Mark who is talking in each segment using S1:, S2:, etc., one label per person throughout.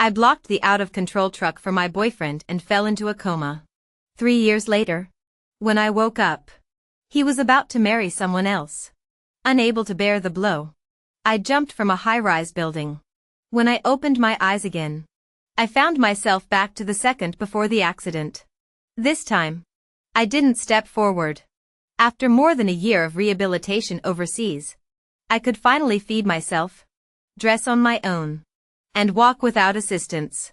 S1: I blocked the out-of-control truck for my boyfriend and fell into a coma. 3 years later, when I woke up, he was about to marry someone else. Unable to bear the blow, I jumped from a high-rise building. When I opened my eyes again, I found myself back to the second before the accident. This time, I didn't step forward. After more than a year of rehabilitation overseas, I could finally feed myself, dress on my own, and walk without assistance.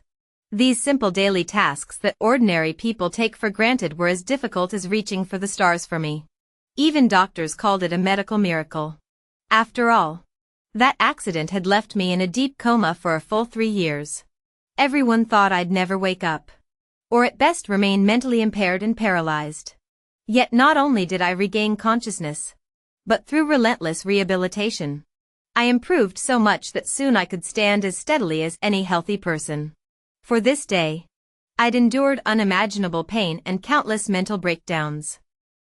S1: These simple daily tasks that ordinary people take for granted were as difficult as reaching for the stars for me. Even doctors called it a medical miracle. After all, that accident had left me in a deep coma for a full 3 years. Everyone thought I'd never wake up, or at best remain mentally impaired and paralyzed. Yet not only did I regain consciousness, but through relentless rehabilitation, I improved so much that soon I could stand as steadily as any healthy person. For this day, I'd endured unimaginable pain and countless mental breakdowns.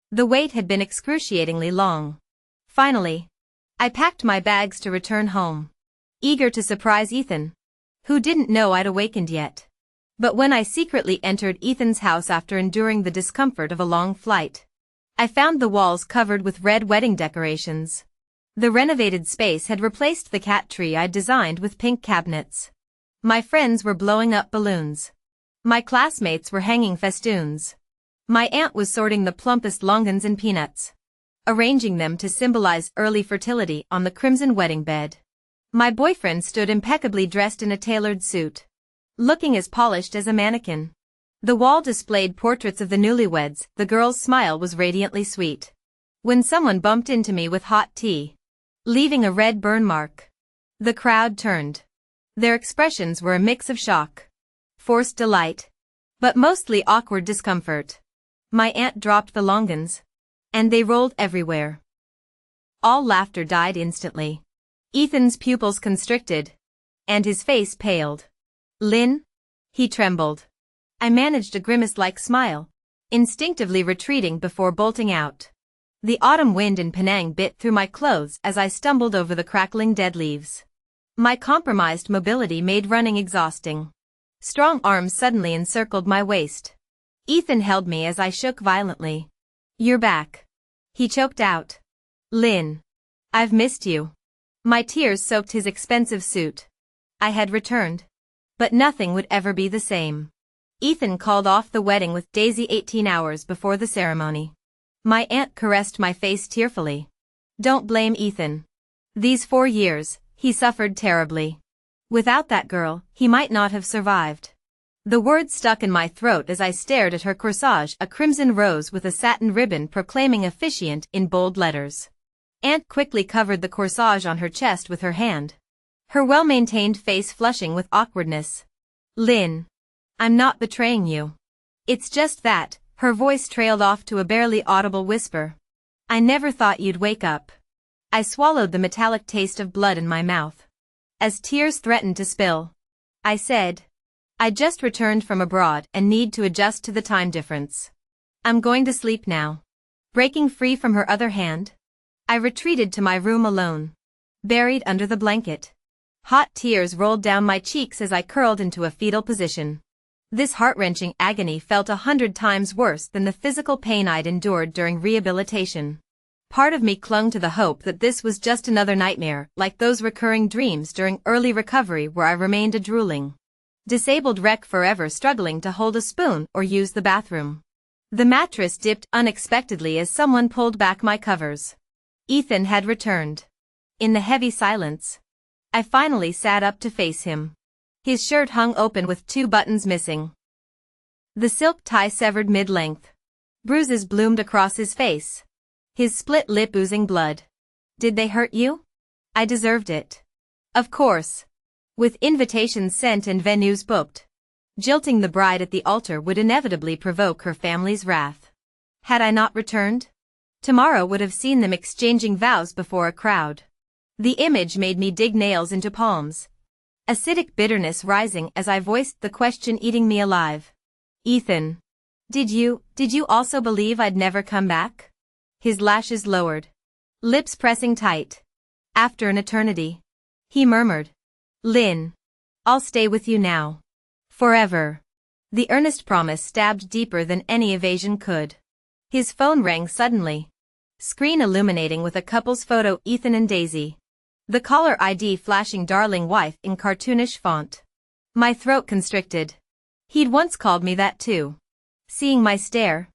S1: The wait had been excruciatingly long. Finally, I packed my bags to return home, eager to surprise Ethan, who didn't know I'd awakened yet. But when I secretly entered Ethan's house after enduring the discomfort of a long flight, I found the walls covered with red wedding decorations. The renovated space had replaced the cat tree I'd designed with pink cabinets. My friends were blowing up balloons. My classmates were hanging festoons. My aunt was sorting the plumpest longans and peanuts, arranging them to symbolize early fertility on the crimson wedding bed. My boyfriend stood impeccably dressed in a tailored suit, looking as polished as a mannequin. The wall displayed portraits of the newlyweds. The girl's smile was radiantly sweet. When someone bumped into me with hot tea, leaving a red burn mark, the crowd turned. Their expressions were a mix of shock, forced delight, but mostly awkward discomfort. My aunt dropped the longans, and they rolled everywhere. All laughter died instantly. Ethan's pupils constricted, and his face paled. "Lynn?" He trembled. I managed a grimace-like smile, instinctively retreating before bolting out. The autumn wind in Penang bit through my clothes as I stumbled over the crackling dead leaves. My compromised mobility made running exhausting. Strong arms suddenly encircled my waist. Ethan held me as I shook violently. "You're back," he choked out. "Lynn, I've missed you." My tears soaked his expensive suit. I had returned, but nothing would ever be the same. Ethan called off the wedding with Daisy 18 hours before the ceremony. My aunt caressed my face tearfully. "Don't blame Ethan. These 4 years, he suffered terribly. Without that girl, he might not have survived." The words stuck in my throat as I stared at her corsage, a crimson rose with a satin ribbon proclaiming officiant in bold letters. Aunt quickly covered the corsage on her chest with her hand, her well-maintained face flushing with awkwardness. "Lynn, I'm not betraying you. It's just that," her voice trailed off to a barely audible whisper, "I never thought you'd wake up." I swallowed the metallic taste of blood in my mouth. As tears threatened to spill, I said, "I just returned from abroad and need to adjust to the time difference. I'm going to sleep now." Breaking free from her other hand, I retreated to my room alone, buried under the blanket. Hot tears rolled down my cheeks as I curled into a fetal position. This heart-wrenching agony felt 100 times worse than the physical pain I'd endured during rehabilitation. Part of me clung to the hope that this was just another nightmare, like those recurring dreams during early recovery where I remained a drooling, disabled wreck forever struggling to hold a spoon or use the bathroom. The mattress dipped unexpectedly as someone pulled back my covers. Ethan had returned. In the heavy silence, I finally sat up to face him. His shirt hung open with 2 buttons missing. The silk tie severed mid-length. Bruises bloomed across his face, his split lip oozing blood. "Did they hurt you?" "I deserved it." "Of course." With invitations sent and venues booked, jilting the bride at the altar would inevitably provoke her family's wrath. Had I not returned, tomorrow would have seen them exchanging vows before a crowd. The image made me dig nails into palms, acidic bitterness rising as I voiced the question eating me alive. "Ethan, did you also believe I'd never come back?" His lashes lowered, lips pressing tight. "After an eternity," he murmured. "Lynn, I'll stay with you now. Forever. The earnest promise stabbed deeper than any evasion could. His phone rang suddenly. Screen illuminating with a couple's photo, Ethan and Daisy. The caller ID flashing darling wife in cartoonish font. My throat constricted. He'd once called me that too. Seeing my stare,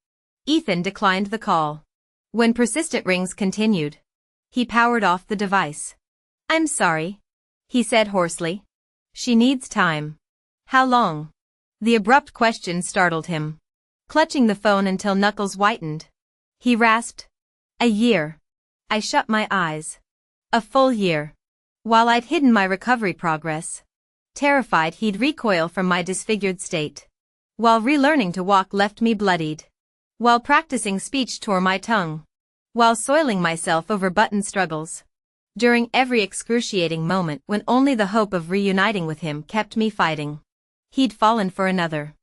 S1: Ethan declined the call. When persistent rings continued, he powered off the device. I'm sorry, he said hoarsely. She needs time. How long? The abrupt question startled him. Clutching the phone until knuckles whitened, he rasped, "A year." I shut my eyes. A full year. While I'd hidden my recovery progress, terrified he'd recoil from my disfigured state. While relearning to walk left me bloodied. While practicing speech tore my tongue. While soiling myself over button struggles. During every excruciating moment when only the hope of reuniting with him kept me fighting. He'd fallen for another.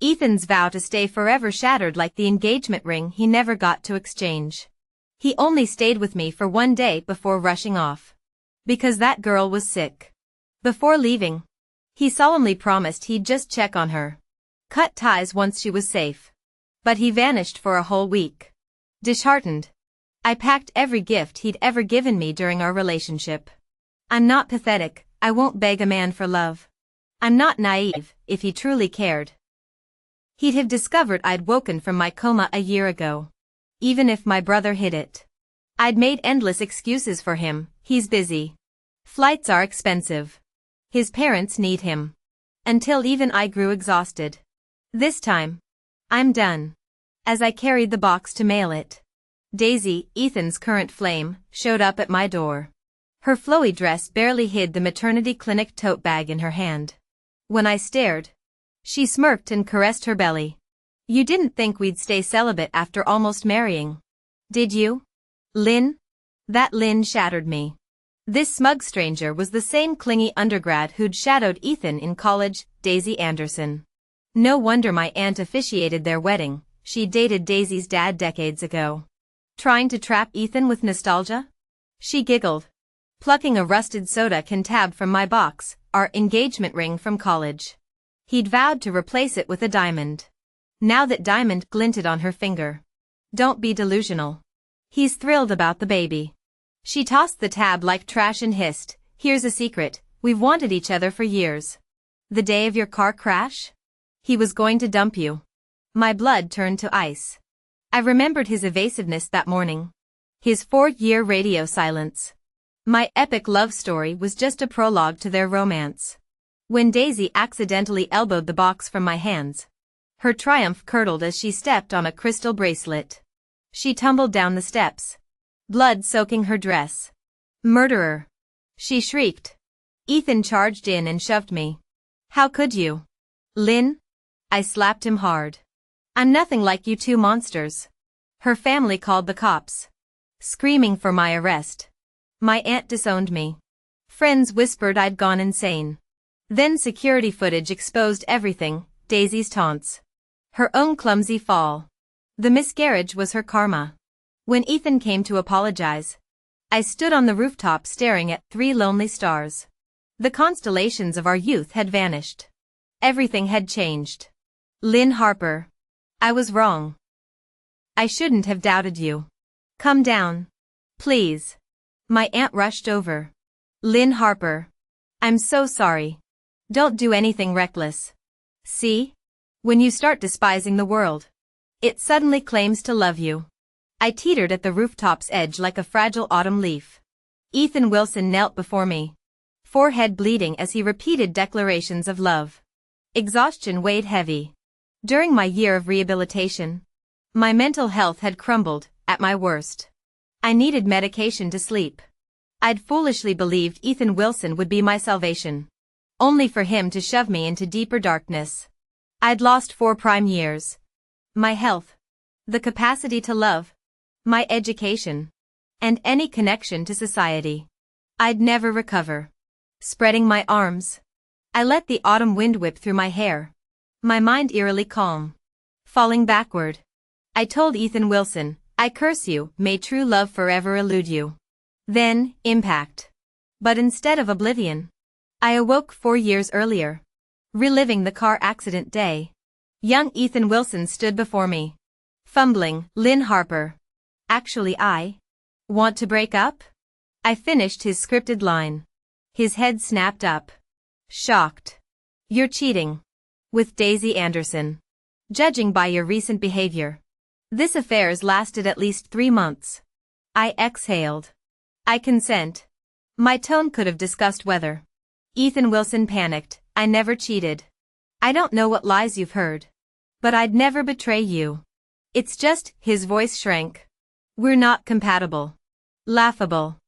S1: Ethan's vow to stay forever shattered like the engagement ring he never got to exchange. He only stayed with me for one day before rushing off. Because that girl was sick. Before leaving, he solemnly promised he'd just check on her. Cut ties once she was safe. But he vanished for a whole week. Disheartened, I packed every gift he'd ever given me during our relationship. I'm not pathetic, I won't beg a man for love. I'm not naive, if he truly cared. He'd have discovered I'd woken from my coma a year ago. Even if my brother hid it. I'd made endless excuses for him, he's busy. Flights are expensive. His parents need him. Until even I grew exhausted. This time, I'm done. As I carried the box to mail it, Daisy, Ethan's current flame, showed up at my door. Her flowy dress barely hid the maternity clinic tote bag in her hand. When I stared, she smirked and caressed her belly. You didn't think we'd stay celibate after almost marrying, did you? Lynn? That Lynn shattered me. This smug stranger was the same clingy undergrad who'd shadowed Ethan in college, Daisy Anderson. No wonder my aunt officiated their wedding, she dated Daisy's dad decades ago. Trying to trap Ethan with nostalgia? She giggled. Plucking a rusted soda can tab from my box, our engagement ring from college. He'd vowed to replace it with a diamond. Now that diamond glinted on her finger. Don't be delusional. He's thrilled about the baby. She tossed the tab like trash and hissed, here's a secret, we've wanted each other for years. The day of your car crash? He was going to dump you. My blood turned to ice. I remembered his evasiveness that morning. His 4-year radio silence. My epic love story was just a prologue to their romance. When Daisy accidentally elbowed the box from my hands, her triumph curdled as she stepped on a crystal bracelet. She tumbled down the steps, blood soaking her dress. Murderer! She shrieked. Ethan charged in and shoved me. How could you? Lynn? I slapped him hard. I'm nothing like you two monsters. Her family called the cops, screaming for my arrest. My aunt disowned me. Friends whispered I'd gone insane. Then security footage exposed everything, Daisy's taunts. Her own clumsy fall. The miscarriage was her karma. When Ethan came to apologize, I stood on the rooftop staring at 3 lonely stars. The constellations of our youth had vanished. Everything had changed. Lynn Harper. I was wrong. I shouldn't have doubted you. Come down. Please. My aunt rushed over. Lynn Harper. I'm so sorry. Don't do anything reckless. See? When you start despising the world, it suddenly claims to love you. I teetered at the rooftop's edge like a fragile autumn leaf. Ethan Wilson knelt before me, forehead bleeding as he repeated declarations of love. Exhaustion weighed heavy. During my year of rehabilitation, my mental health had crumbled, at my worst. I needed medication to sleep. I'd foolishly believed Ethan Wilson would be my salvation, only for him to shove me into deeper darkness. I'd lost 4 prime years. My health, the capacity to love, my education, and any connection to society. I'd never recover. Spreading my arms, I let the autumn wind whip through my hair, my mind eerily calm. Falling backward, I told Ethan Wilson, I curse you, may true love forever elude you. Then, impact. But instead of oblivion, I awoke 4 years earlier, reliving the car accident day. Young Ethan Wilson stood before me, fumbling. Lynn Harper. Actually, I want to break up? I finished his scripted line. His head snapped up. Shocked. You're cheating. With Daisy Anderson. Judging by your recent behavior. This affair's lasted at least 3 months. I exhaled. I consent. My tone could have discussed whether. Ethan Wilson panicked. I never cheated. I don't know what lies you've heard. But I'd never betray you. It's just, his voice shrank. We're not compatible. Laughable.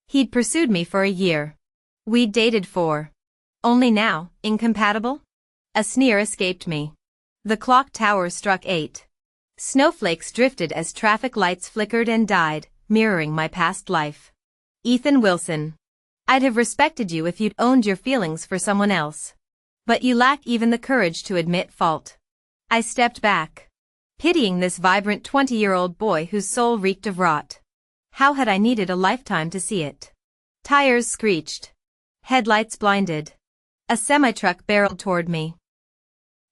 S1: He'd pursued me for a year. We'd dated 4. Only now, incompatible? A sneer escaped me. The clock tower struck 8. Snowflakes drifted as traffic lights flickered and died, mirroring my past life. Ethan Wilson. I'd have respected you if you'd owned your feelings for someone else. But you lack even the courage to admit fault. I stepped back, pitying this vibrant 20-year-old boy whose soul reeked of rot. How had I needed a lifetime to see it? Tires screeched. Headlights blinded. A semi-truck barreled toward me.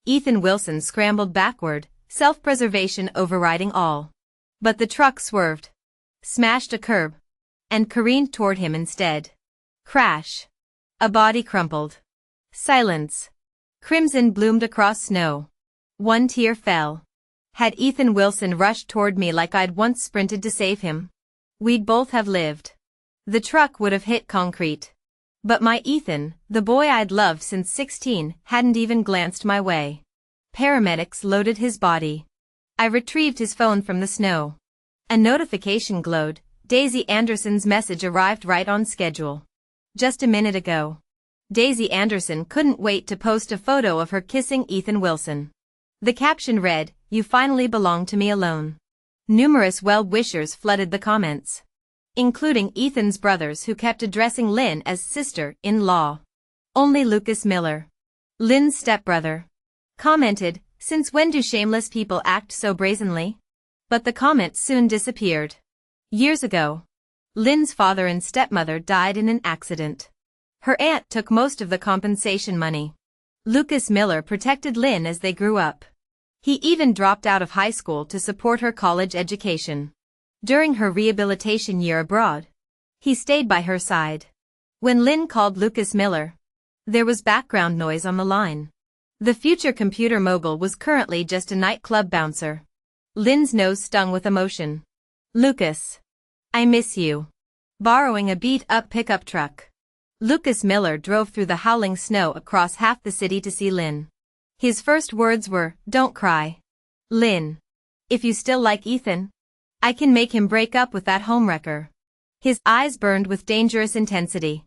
S1: Ethan Wilson scrambled backward, self-preservation overriding all. But the truck swerved, smashed a curb, and careened toward him instead. Crash. A body crumpled. Silence. Crimson bloomed across snow. One tear fell. Had Ethan Wilson rushed toward me like I'd once sprinted to save him, we'd both have lived. The truck would have hit concrete. But my Ethan, the boy I'd loved since 16, hadn't even glanced my way. Paramedics loaded his body. I retrieved his phone from the snow. A notification glowed. Daisy Anderson's message arrived right on schedule. Just a minute ago. Daisy Anderson couldn't wait to post a photo of her kissing Ethan Wilson. The caption read, "You finally belong to me alone." Numerous well-wishers flooded the comments, including Ethan's brothers who kept addressing Lynn as sister-in-law. Only Lucas Miller, Lynn's stepbrother, commented, "Since when do shameless people act so brazenly?" But the comments soon disappeared. Years ago, Lynn's father and stepmother died in an accident. Her aunt took most of the compensation money. Lucas Miller protected Lynn as they grew up. He even dropped out of high school to support her college education. During her rehabilitation year abroad, he stayed by her side. When Lynn called Lucas Miller, there was background noise on the line. The future computer mogul was currently just a nightclub bouncer. Lynn's nose stung with emotion. "Lucas. I miss you." Borrowing a beat-up pickup truck, Lucas Miller drove through the howling snow across half the city to see Lynn. His first words were, "Don't cry. Lynn. If you still like Ethan, I can make him break up with that homewrecker." His eyes burned with dangerous intensity,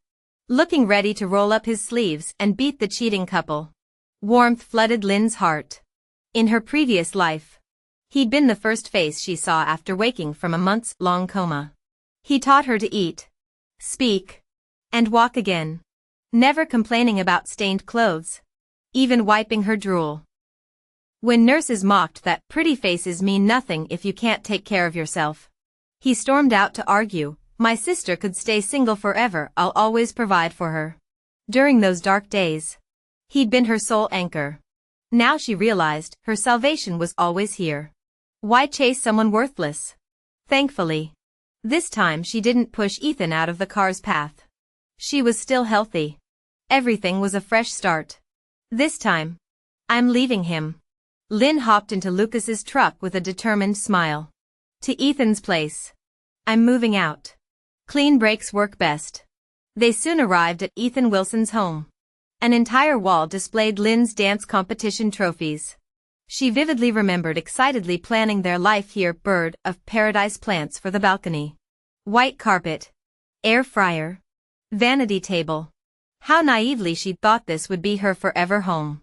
S1: looking ready to roll up his sleeves and beat the cheating couple. Warmth flooded Lynn's heart. In her previous life, he'd been the first face she saw after waking from a months-long coma. He taught her to eat, speak, and walk again, never complaining about stained clothes, even wiping her drool. When nurses mocked that pretty faces mean nothing if you can't take care of yourself, he stormed out to argue, "My sister could stay single forever, I'll always provide for her." During those dark days, he'd been her sole anchor. Now she realized her salvation was always here. Why chase someone worthless? Thankfully, this time she didn't push Ethan out of the car's path. She was still healthy. Everything was a fresh start. This time, I'm leaving him. Lynn hopped into Lucas's truck with a determined smile. To Ethan's place. I'm moving out. Clean breaks work best. They soon arrived at Ethan Wilson's home. An entire wall displayed Lynn's dance competition trophies. She vividly remembered excitedly planning their life here. Bird of paradise plants for the balcony. White carpet. Air fryer. Vanity table. How naively she'd thought this would be her forever home.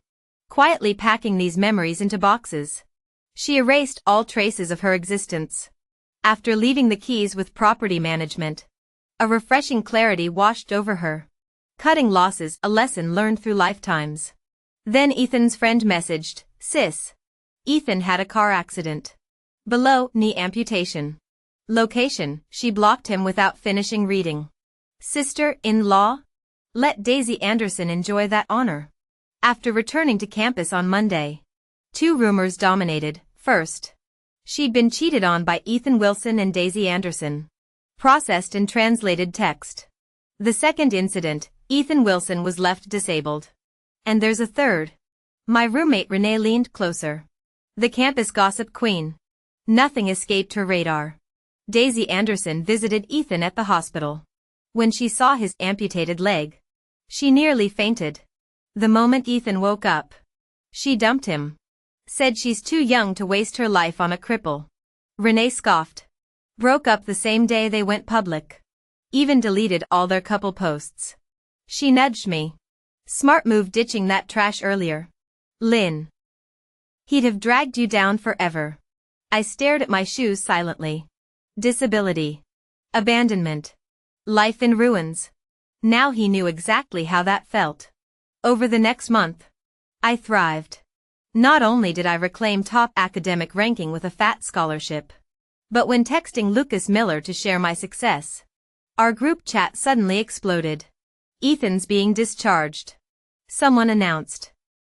S1: Quietly packing these memories into boxes, she erased all traces of her existence. After leaving the keys with property management, a refreshing clarity washed over her. Cutting losses, a lesson learned through lifetimes. Then Ethan's friend messaged, "Sis. Ethan had a car accident. Below, knee amputation. Location." She blocked him without finishing reading. Sister-in-law? Let Daisy Anderson enjoy that honor. After returning to campus on Monday, two rumors dominated. First, she'd been cheated on by Ethan Wilson and Daisy Anderson. Processed and translated text. The second incident, Ethan Wilson was left disabled. And there's a third. My roommate Renee leaned closer. The campus gossip queen. Nothing escaped her radar. Daisy Anderson visited Ethan at the hospital. When she saw his amputated leg, she nearly fainted. The moment Ethan woke up, she dumped him. Said she's too young to waste her life on a cripple. Renee scoffed. Broke up the same day they went public. Even deleted all their couple posts. She nudged me. Smart move ditching that trash earlier. Lynn. He'd have dragged you down forever. I stared at my shoes silently. Disability. Abandonment. Life in ruins. Now he knew exactly how that felt. Over the next month, I thrived. Not only did I reclaim top academic ranking with a fat scholarship, but when texting Lucas Miller to share my success, our group chat suddenly exploded. Ethan's being discharged. Someone announced.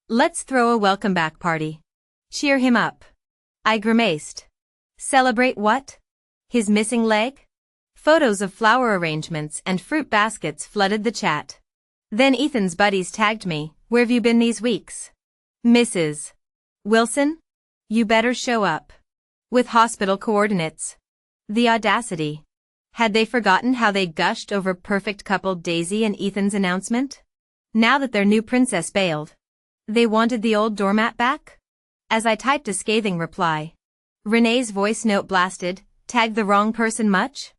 S1: Let's throw a welcome back party. Cheer him up. I grimaced. Celebrate what? His missing leg? Photos of flower arrangements and fruit baskets flooded the chat. Then Ethan's buddies tagged me. Where've you been these weeks? Mrs. Wilson? You better show up. With hospital coordinates. The audacity. Had they forgotten how they gushed over perfect couple Daisy and Ethan's announcement? Now that their new princess bailed, they wanted the old doormat back? As I typed a scathing reply, Renee's voice note blasted, tagged the wrong person much?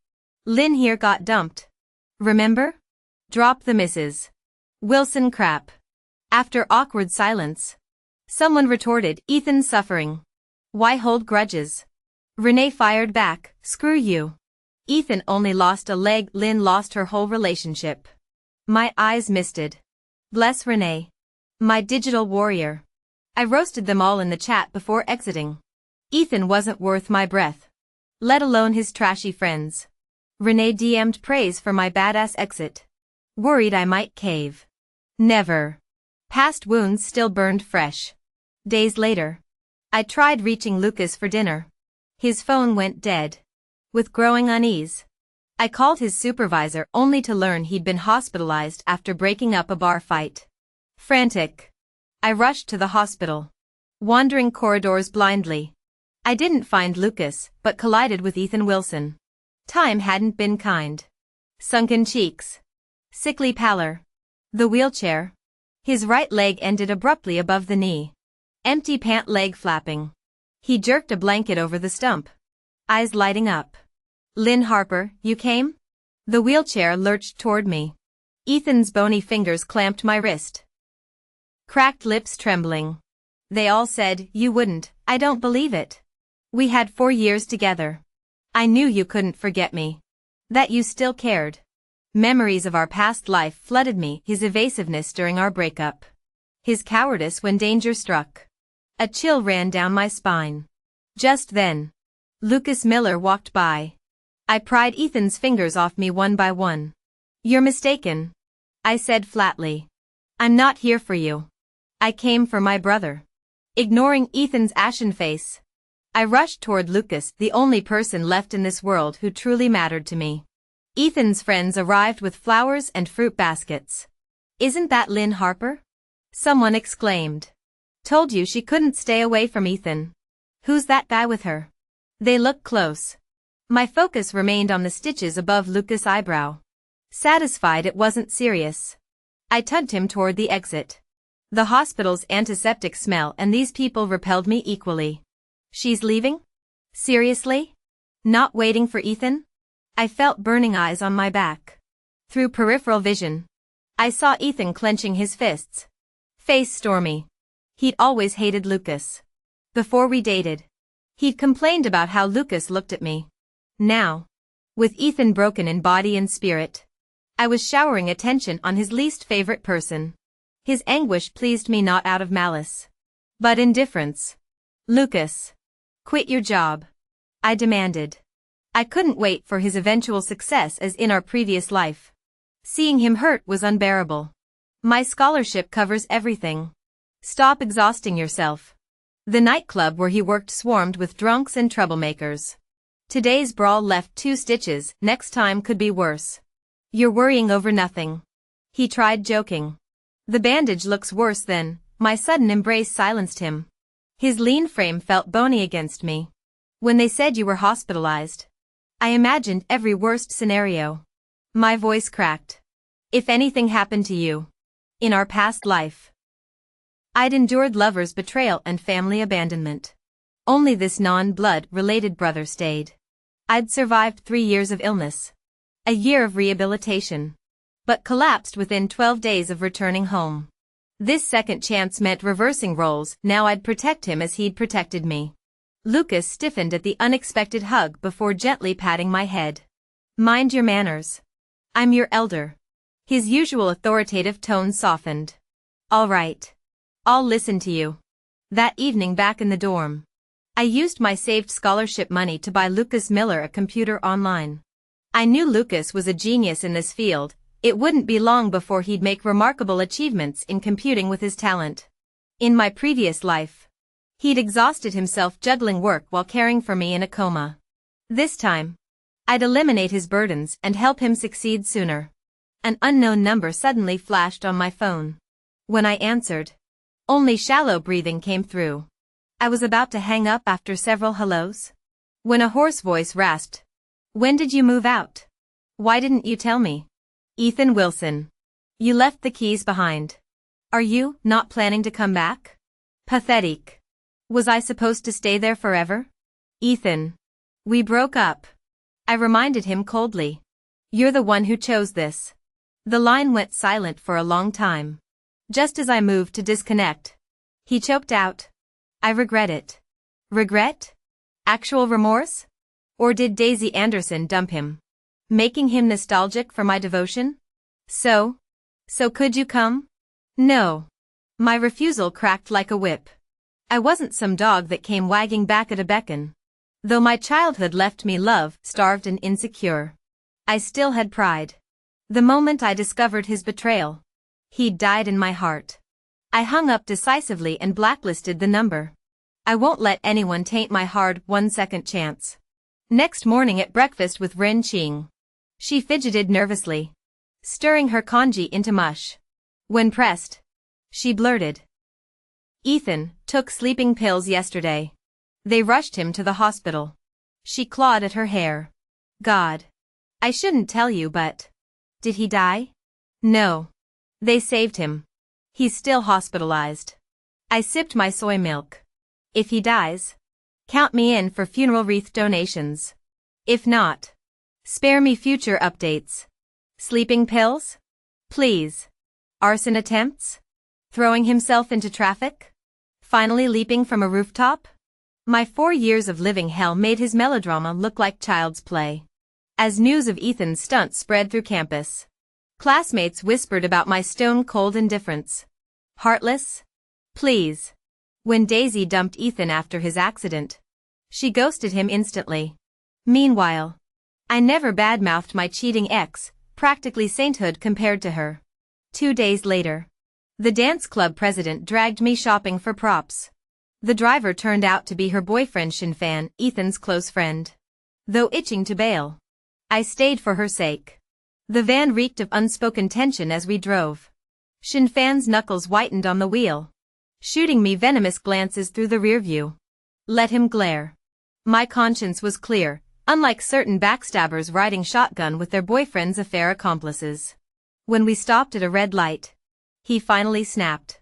S1: Lynn here got dumped. Remember? Drop the Mrs. Wilson crap. After awkward silence, someone retorted, Ethan's suffering. Why hold grudges? Renee fired back, screw you. Ethan only lost a leg, Lynn lost her whole relationship. My eyes misted. Bless Renee. My digital warrior. I roasted them all in the chat before exiting. Ethan wasn't worth my breath. Let alone his trashy friends. Renee DM'd praise for my badass exit. Worried I might cave. Never. Past wounds still burned fresh. Days later, I tried reaching Lucas for dinner. His phone went dead. With growing unease, I called his supervisor only to learn he'd been hospitalized after breaking up a bar fight. Frantic, I rushed to the hospital. Wandering corridors blindly, I didn't find Lucas, but collided with Ethan Wilson. Time hadn't been kind. Sunken cheeks. Sickly pallor. The wheelchair. His right leg ended abruptly above the knee. Empty pant leg flapping. He jerked a blanket over the stump. Eyes lighting up. Lynn Harper, you came? The wheelchair lurched toward me. Ethan's bony fingers clamped my wrist. Cracked lips trembling. They all said, you wouldn't, I don't believe it. We had 4 years together. I knew you couldn't forget me. That you still cared. Memories of our past life flooded me, his evasiveness during our breakup. His cowardice when danger struck. A chill ran down my spine. Just then, Lucas Miller walked by. I pried Ethan's fingers off me one by one. You're mistaken, I said flatly. I'm not here for you. I came for my brother. Ignoring Ethan's ashen face, I rushed toward Lucas, the only person left in this world who truly mattered to me. Ethan's friends arrived with flowers and fruit baskets. Isn't that Lynn Harper? Someone exclaimed. Told you she couldn't stay away from Ethan. Who's that guy with her? They looked close. My focus remained on the stitches above Lucas' eyebrow. Satisfied it wasn't serious, I tugged him toward the exit. The hospital's antiseptic smell and these people repelled me equally. She's leaving? Seriously? Not waiting for Ethan? I felt burning eyes on my back. Through peripheral vision, I saw Ethan clenching his fists. Face stormy. He'd always hated Lucas. Before we dated, he'd complained about how Lucas looked at me. Now, with Ethan broken in body and spirit, I was showering attention on his least favorite person. His anguish pleased me not out of malice, but indifference. Lucas, quit your job, I demanded. I couldn't wait for his eventual success as in our previous life. Seeing him hurt was unbearable. My scholarship covers everything. Stop exhausting yourself. The nightclub where he worked swarmed with drunks and troublemakers. Today's brawl left 2 stitches, next time could be worse. You're worrying over nothing. He tried joking. The bandage looks worse than. My sudden embrace silenced him. His lean frame felt bony against me. When they said you were hospitalized, I imagined every worst scenario. My voice cracked. If anything happened to you, in our past life, I'd endured lover's betrayal and family abandonment. Only this non-blood-related brother stayed. I'd survived 3 years of illness, a year of rehabilitation, but collapsed within 12 days of returning home. This second chance meant reversing roles. Now I'd protect him as he'd protected me. Lucas stiffened at the unexpected hug before gently patting my head. Mind your manners. I'm your elder. His usual authoritative tone softened. All right. I'll listen to you. That evening back in the dorm, I used my saved scholarship money to buy Lucas Miller a computer online. I knew Lucas was a genius in this field. It wouldn't be long before he'd make remarkable achievements in computing with his talent. In my previous life, he'd exhausted himself juggling work while caring for me in a coma. This time, I'd eliminate his burdens and help him succeed sooner. An unknown number suddenly flashed on my phone. When I answered, only shallow breathing came through. I was about to hang up after several hellos, when a hoarse voice rasped. When did you move out? Why didn't you tell me? Ethan Wilson. You left the keys behind. Are you not planning to come back? Pathetic. Was I supposed to stay there forever? Ethan. We broke up. I reminded him coldly. You're the one who chose this. The line went silent for a long time. Just as I moved to disconnect, he choked out. I regret it. Regret? Actual remorse? Or did Daisy Anderson dump him, making him nostalgic for my devotion? So could you come? No. My refusal cracked like a whip. I wasn't some dog that came wagging back at a beckon. Though my childhood left me love-starved and insecure, I still had pride. The moment I discovered his betrayal, he'd died in my heart. I hung up decisively and blacklisted the number. I won't let anyone taint my hard 1-second chance. Next morning at breakfast with Ren Qing, she fidgeted nervously, stirring her congee into mush. When pressed, she blurted. Ethan took sleeping pills yesterday. They rushed him to the hospital. She clawed at her hair. God. I shouldn't tell you, but did he die? No. They saved him. He's still hospitalized. I sipped my soy milk. If he dies, count me in for funeral wreath donations. If not, spare me future updates. Sleeping pills? Please. Arson attempts? Throwing himself into traffic? Finally leaping from a rooftop? My 4 years of living hell made his melodrama look like child's play. As news of Ethan's stunt spread through campus, classmates whispered about my stone-cold indifference. Heartless? Please. When Daisy dumped Ethan after his accident, she ghosted him instantly. Meanwhile, I never badmouthed my cheating ex, practically sainthood compared to her. 2 days later, the dance club president dragged me shopping for props. The driver turned out to be her boyfriend Shinfan, Ethan's close friend. Though itching to bail, I stayed for her sake. The van reeked of unspoken tension as we drove. Shinfan's knuckles whitened on the wheel, shooting me venomous glances through the rear view. Let him glare. My conscience was clear, unlike certain backstabbers riding shotgun with their boyfriend's affair accomplices. When we stopped at a red light, he finally snapped.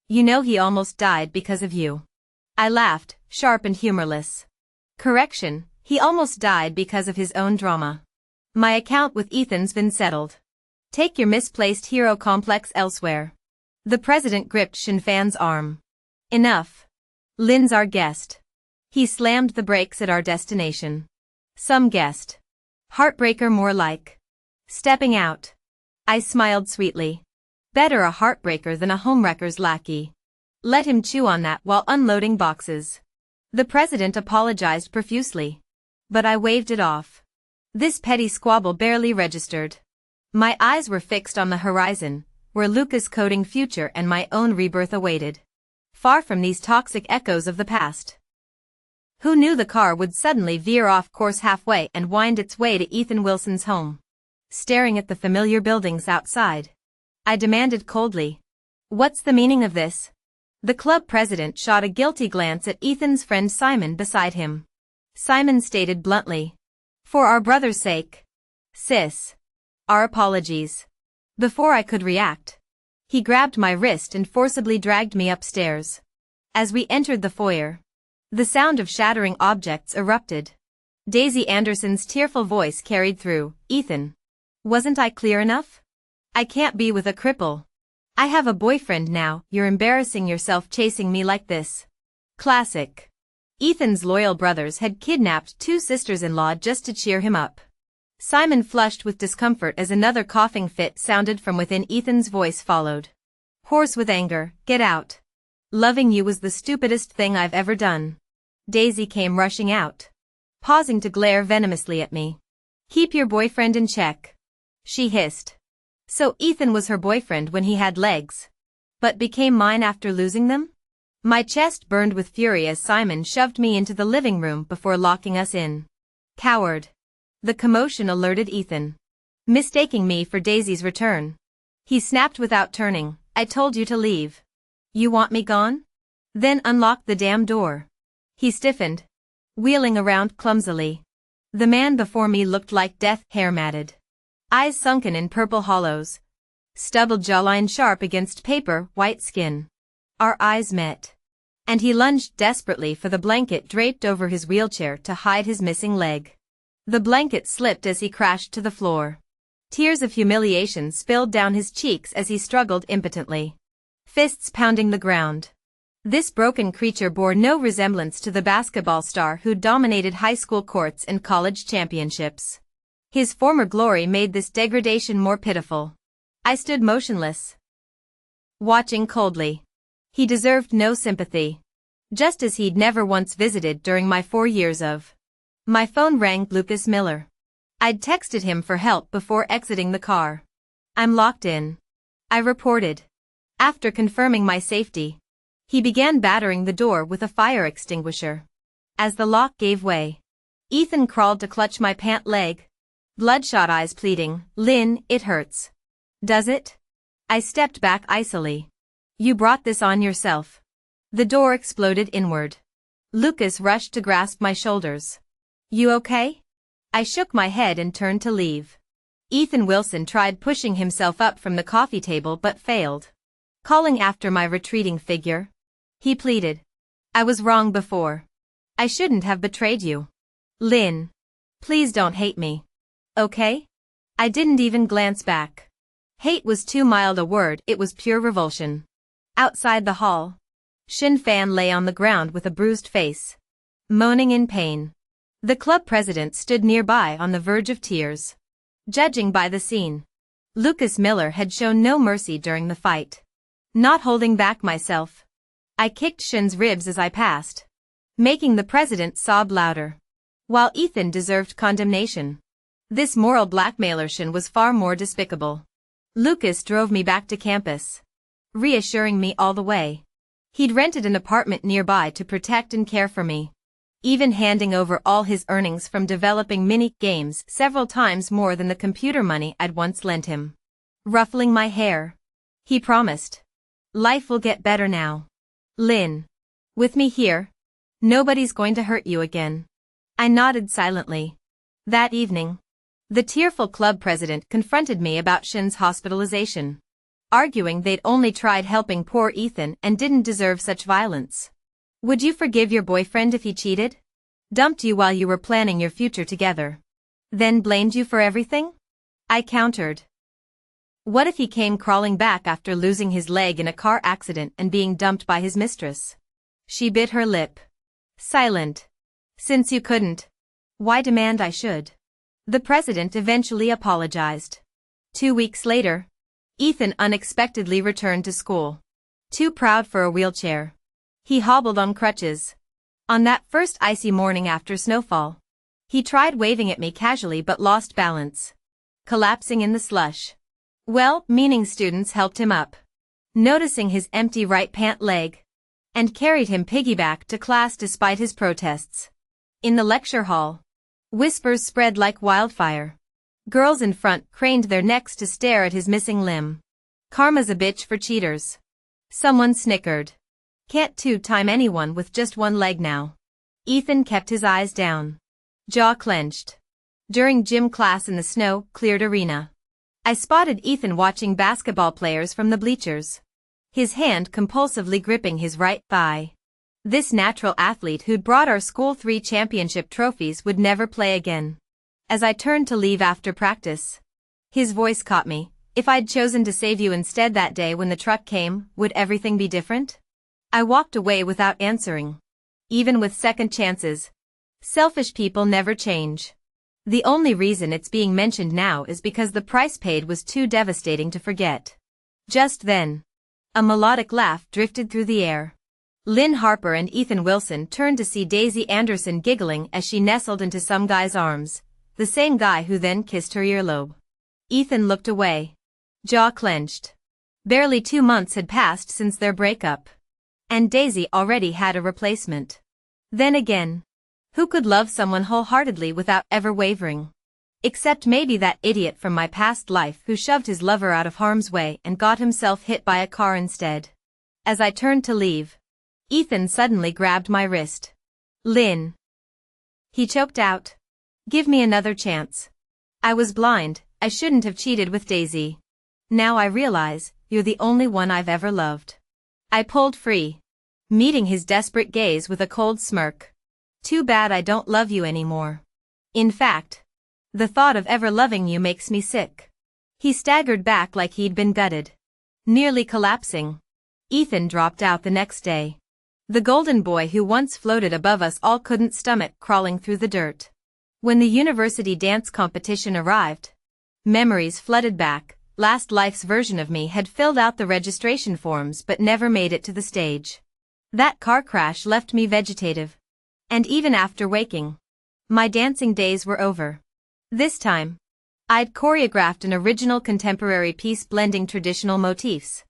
S1: You know he almost died because of you. I laughed, sharp and humorless. Correction, he almost died because of his own drama. My account with Ethan's been settled. Take your misplaced hero complex elsewhere. The president gripped Shinfan's arm. Enough. Lynn's our guest. He slammed the brakes at our destination. Some guest. Heartbreaker more like. Stepping out. I smiled sweetly. Better a heartbreaker than a homewrecker's lackey. Let him chew on that while unloading boxes. The president apologized profusely, but I waved it off. This petty squabble barely registered. My eyes were fixed on the horizon, where Lucas' coding future and my own rebirth awaited. Far from these toxic echoes of the past. Who knew the car would suddenly veer off course halfway and wind its way to Ethan Wilson's home? Staring at the familiar buildings outside, I demanded coldly, "What's the meaning of this?" The club president shot a guilty glance at Ethan's friend Simon beside him. Simon stated bluntly, "For our brother's sake. Sis. Our apologies." Before I could react, he grabbed my wrist and forcibly dragged me upstairs. As we entered the foyer, the sound of shattering objects erupted. Daisy Anderson's tearful voice carried through, "Ethan. Wasn't I clear enough? I can't be with a cripple. I have a boyfriend now, you're embarrassing yourself chasing me like this." Classic. Ethan's loyal brothers had kidnapped two sisters-in-law just to cheer him up. Simon flushed with discomfort as another coughing fit sounded from within. Ethan's voice followed. Hoarse with anger, "Get out. Loving you was the stupidest thing I've ever done." Daisy came rushing out, pausing to glare venomously at me. "Keep your boyfriend in check," she hissed. So Ethan was her boyfriend when he had legs, but became mine after losing them? My chest burned with fury as Simon shoved me into the living room before locking us in. "Coward." The commotion alerted Ethan, mistaking me for Daisy's return. He snapped without turning, "I told you to leave. You want me gone? Then unlock the damn door." He stiffened, wheeling around clumsily. The man before me looked like death, hair matted, eyes sunken in purple hollows, stubbled jawline sharp against paper white skin. Our eyes met, and he lunged desperately for the blanket draped over his wheelchair to hide his missing leg. The blanket slipped as he crashed to the floor. Tears of humiliation spilled down his cheeks as he struggled impotently, fists pounding the ground. This broken creature bore no resemblance to the basketball star who dominated high school courts and college championships. His former glory made this degradation more pitiful. I stood motionless, watching coldly. He deserved no sympathy, just as he'd never once visited during my 4 years of. My phone rang. Lucas Miller. I'd texted him for help before exiting the car. "I'm locked in," I reported. After confirming my safety, he began battering the door with a fire extinguisher. As the lock gave way, Ethan crawled to clutch my pant leg, bloodshot eyes pleading, "Lynn, it hurts." "Does it?" I stepped back icily. "You brought this on yourself." The door exploded inward. Lucas rushed to grasp my shoulders. "You okay?" I shook my head and turned to leave. Ethan Wilson tried pushing himself up from the coffee table but failed. Calling after my retreating figure, he pleaded, "I was wrong before. I shouldn't have betrayed you. Lynn, please don't hate me. Okay?" I didn't even glance back. Hate was too mild a word, it was pure revulsion. Outside the hall, Shin Fan lay on the ground with a bruised face, moaning in pain. The club president stood nearby on the verge of tears. Judging by the scene, Lucas Miller had shown no mercy during the fight. Not holding back myself, I kicked Shin's ribs as I passed, making the president sob louder. While Ethan deserved condemnation, this moral blackmailer Shin was far more despicable. Lucas drove me back to campus, reassuring me all the way. He'd rented an apartment nearby to protect and care for me, even handing over all his earnings from developing mini-games, several times more than the computer money I'd once lent him. Ruffling my hair, he promised, "Life will get better now. Lynn, with me here, nobody's going to hurt you again." I nodded silently. That evening, the tearful club president confronted me about Shin's hospitalization, arguing they'd only tried helping poor Ethan and didn't deserve such violence. "Would you forgive your boyfriend if he cheated? Dumped you while you were planning your future together, then blamed you for everything?" I countered. "What if he came crawling back after losing his leg in a car accident and being dumped by his mistress?" She bit her lip. Silent. "Since you couldn't, why demand I should?" The president eventually apologized. 2 weeks later, Ethan unexpectedly returned to school. Too proud for a wheelchair, he hobbled on crutches. On that first icy morning after snowfall, he tried waving at me casually but lost balance. collapsing in the slush. Well-meaning students helped him up, noticing his empty right pant leg, and carried him piggyback to class despite his protests. In the lecture hall, whispers spread like wildfire. Girls in front craned their necks to stare at his missing limb. Karma's a bitch for cheaters. Someone snickered. Can't two-time anyone with just one leg now. Ethan kept his eyes down, jaw clenched. During gym class in the snow-cleared arena, I spotted Ethan watching basketball players from the bleachers, his hand compulsively gripping his right thigh. This natural athlete who'd brought our school 3 championship trophies would never play again. As I turned to leave after practice, his voice caught me. If I'd chosen to save you instead that day when the truck came, would everything be different? I walked away without answering. Even with second chances, selfish people never change. The only reason it's being mentioned now is because the price paid was too devastating to forget. Just then, a melodic laugh drifted through the air. Lynn Harper and Ethan Wilson turned to see Daisy Anderson giggling as she nestled into some guy's arms, the same guy who then kissed her earlobe. Ethan looked away, jaw clenched. Barely 2 months had passed since their breakup, and Daisy already had a replacement. Then again, who could love someone wholeheartedly without ever wavering? Except maybe that idiot from my past life who shoved his lover out of harm's way and got himself hit by a car instead. As I turned to leave, Ethan suddenly grabbed my wrist. Lynn, he choked out. Give me another chance. I was blind, I shouldn't have cheated with Daisy. Now I realize, you're the only one I've ever loved. I pulled free, meeting his desperate gaze with a cold smirk. Too bad I don't love you anymore. In fact, the thought of ever loving you makes me sick. He staggered back like he'd been gutted, nearly collapsing. Ethan dropped out the next day. The golden boy who once floated above us all couldn't stomach crawling through the dirt. When the university dance competition arrived, memories flooded back. Last life's version of me had filled out the registration forms but never made it to the stage. That car crash left me vegetative. And even after waking, my dancing days were over. This time, I'd choreographed an original contemporary piece blending traditional motifs,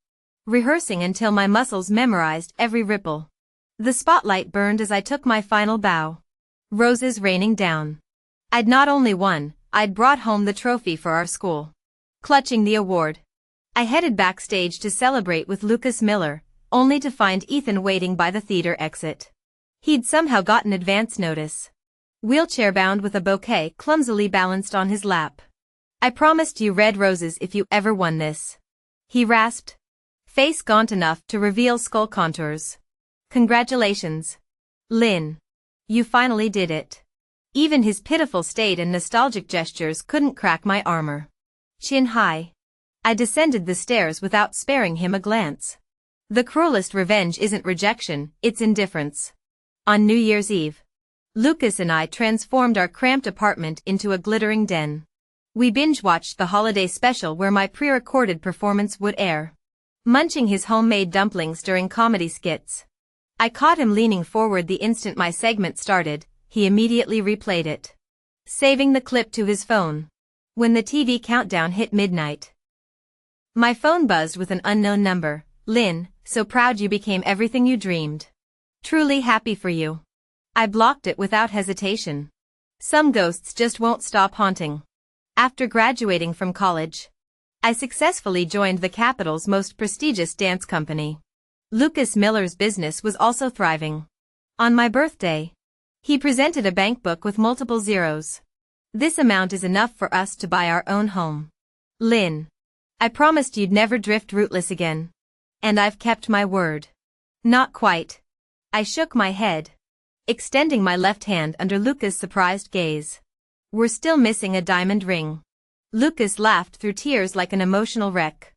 S1: rehearsing until my muscles memorized every ripple. The spotlight burned as I took my final bow, roses raining down. I'd not only won, I'd brought home the trophy for our school. Clutching the award, I headed backstage to celebrate with Lucas Miller, only to find Ethan waiting by the theater exit. He'd somehow gotten advance notice, wheelchair-bound with a bouquet clumsily balanced on his lap. I promised you red roses if you ever won this, he rasped, face gaunt enough to reveal skull contours. Congratulations, Lynn. You finally did it. Even his pitiful state and nostalgic gestures couldn't crack my armor. Chin high, I descended the stairs without sparing him a glance. The cruelest revenge isn't rejection, it's indifference. On New Year's Eve, Lucas and I transformed our cramped apartment into a glittering den. We binge-watched the holiday special where my pre-recorded performance would air, munching his homemade dumplings during comedy skits. I caught him leaning forward the instant my segment started. He immediately replayed it, saving the clip to his phone. When the TV countdown hit midnight, my phone buzzed with an unknown number. Lynn, so proud you became everything you dreamed. Truly happy for you. I blocked it without hesitation. Some ghosts just won't stop haunting. After graduating from college, I successfully joined the capital's most prestigious dance company. Lucas Miller's business was also thriving. On my birthday, he presented a bank book with multiple zeros. This amount is enough for us to buy our own home. Lynn, I promised you'd never drift rootless again. And I've kept my word. Not quite. I shook my head, extending my left hand under Lucas' surprised gaze. We're still missing a diamond ring. Lucas laughed through tears like an emotional wreck.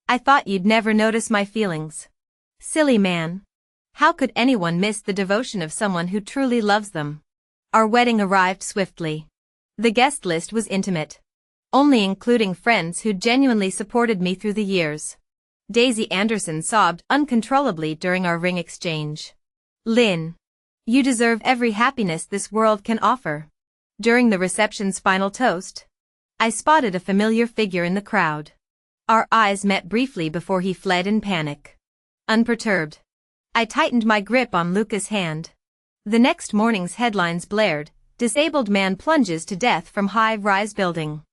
S1: I thought you'd never notice my feelings. Silly man. How could anyone miss the devotion of someone who truly loves them? Our wedding arrived swiftly. The guest list was intimate, only including friends who genuinely supported me through the years. Daisy Anderson sobbed uncontrollably during our ring exchange. Lynn, you deserve every happiness this world can offer. During the reception's final toast, I spotted a familiar figure in the crowd. Our eyes met briefly before he fled in panic. Unperturbed, I tightened my grip on Luca's hand. The next morning's headlines blared, "Disabled man plunges to death from high-rise building."